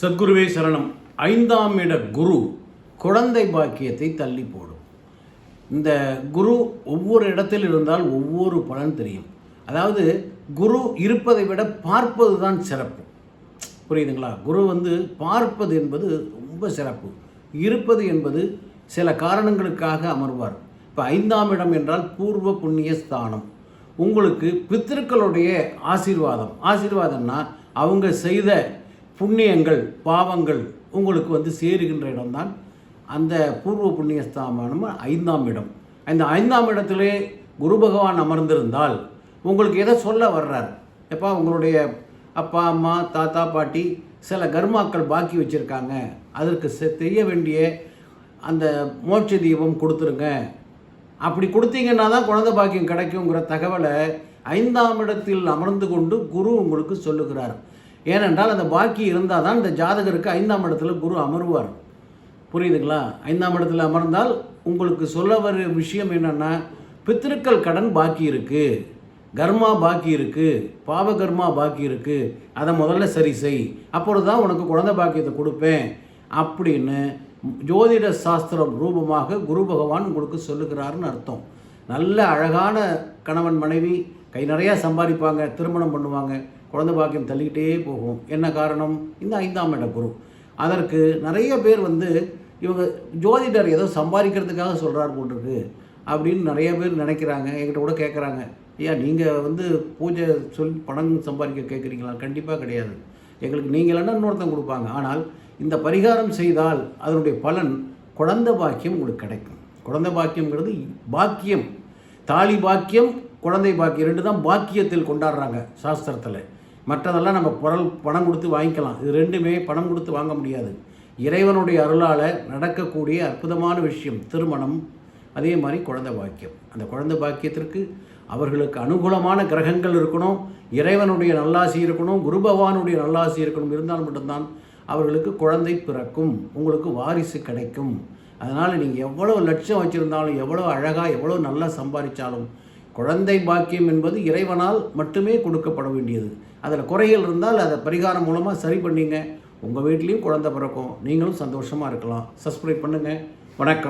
சத்குருவே சரணம். 5ஆம் இட குரு குழந்தை பாக்கியத்தை தள்ளி போடும். இந்த குரு ஒவ்வொரு இடத்தில் இருந்தால் ஒவ்வொரு பலன் தெரியும். அதாவது குரு இருப்பதை விட பார்ப்பது தான் சிறப்பு. புரியுதுங்களா? குரு பார்ப்பது என்பது ரொம்ப சிறப்பு. இருப்பது என்பது சில காரணங்களுக்காக அமர்வார். இப்போ 5ஆம் இடம் என்றால் பூர்வ புண்ணிய ஸ்தானம். உங்களுக்கு பித்திருக்களுடைய ஆசீர்வாதம்னா அவங்க செய்த புண்ணியங்கள் பாவங்கள் உங்களுக்கு சேருகின்ற இடம்தான் அந்த பூர்வ புண்ணிய ஸ்தானம் 5ஆம் இடம். இந்த 5ஆம் இடத்திலே குரு பகவான் அமர்ந்திருந்தால் உங்களுக்கு எதை சொல்ல வர்றார்? எப்போ உங்களுடைய அப்பா அம்மா தாத்தா பாட்டி சில கர்மாக்கள் பாக்கி வச்சுருக்காங்க, அதற்கு செய்ய வேண்டிய அந்த மோட்ச தீபம் கொடுத்துருங்க. அப்படி கொடுத்தீங்கன்னா தான் குழந்தை பாக்கியம் கிடைக்குங்கிற தகவலை 5ஆம் இடத்தில் அமர்ந்து கொண்டு குரு உங்களுக்கு சொல்லுகிறார். ஏனென்றால் அந்த பாக்கி இருந்தால் தான் இந்த ஜாதகருக்கு 5ஆம் இடத்துல குரு அமர்வார். புரியுதுங்களா? 5ஆம் இடத்துல அமர்ந்தால் உங்களுக்கு சொல்ல வர விஷயம் என்னென்னா, பித்திருக்கள் கடன் பாக்கி இருக்குது, கர்மா பாக்கி இருக்குது, பாவகர்மா பாக்கி இருக்குது, அதை முதல்ல சரி செய், அப்பொழுது தான் உனக்கு குழந்தை பாக்கியத்தை கொடுப்பேன் அப்படின்னு ஜோதிட சாஸ்திரம் ரூபமாக குரு பகவான் உங்களுக்கு சொல்லுகிறாருன்னு அர்த்தம். நல்ல அழகான கணவன் மனைவி கை நிறையா சம்பாதிப்பாங்க, திருமணம் பண்ணுவாங்க, குழந்தை பாக்கியம் தள்ளிக்கிட்டே போகும். என்ன காரணம்? இந்த 5ஆம் இட குரு. அதற்கு நிறைய பேர் இவங்க ஜோதிடர் ஏதோ சம்பாதிக்கிறதுக்காக சொல்கிறார் போட்டிருக்கு அப்படின்னு நிறைய பேர் நினைக்கிறாங்க. என்கிட்ட கூட கேட்குறாங்க, ஐயா நீங்கள் பூஜை சொல்லி பணம் சம்பாதிக்க கேட்குறீங்களா? கண்டிப்பாக கிடையாது. எங்களுக்கு நீங்கள் இல்லைன்னா இன்னொருத்தன் கொடுப்பாங்க. ஆனால் இந்த பரிகாரம் செய்தால் அதனுடைய பலன் குழந்தை பாக்கியம் உங்களுக்கு கிடைக்கும். குழந்தை பாக்கியம்ங்கிறது பாக்கியம். தாலி பாக்கியம், குழந்தை பாக்கியம் ரெண்டு தான் பாக்கியத்தில் கொண்டாடுறாங்க சாஸ்திரத்தில். மற்றதெல்லாம் நம்ம பணம் கொடுத்து வாங்கிக்கலாம். இது ரெண்டுமே பணம் கொடுத்து வாங்க முடியாது. இறைவனுடைய அருளால் நடக்கக்கூடிய அற்புதமான விஷயம் திருமணம், அதே மாதிரி குழந்தை பாக்கியம். அந்த குழந்தை பாக்கியத்திற்கு அவர்களுக்கு அனுகூலமான கிரகங்கள் இருக்கணும், இறைவனுடைய நல்லாசி இருக்கணும், குரு பகவானுடைய நல்லாசி இருக்கணும். இருந்தால் மட்டும்தான் அவர்களுக்கு குழந்தை பிறக்கும், உங்களுக்கு வாரிசு கிடைக்கும். அதனால் நீங்கள் எவ்வளோ லட்சம் வச்சுருந்தாலும், எவ்வளோ அழகாக எவ்வளோ நல்லா சம்பாதிச்சாலும் குழந்தை பாக்கியம் என்பது இறைவனால் மட்டுமே கொடுக்கப்பட வேண்டியது. அதில் குறைகள் இருந்தால் அதை பரிகாரம் மூலமாக சரி பண்ணிங்க. உங்கள் வீட்லேயும் குழந்தை பிறக்கும், நீங்களும் சந்தோஷமாக இருக்கலாம். சப்ஸ்கிரைப் பண்ணுங்கள். வணக்கம்.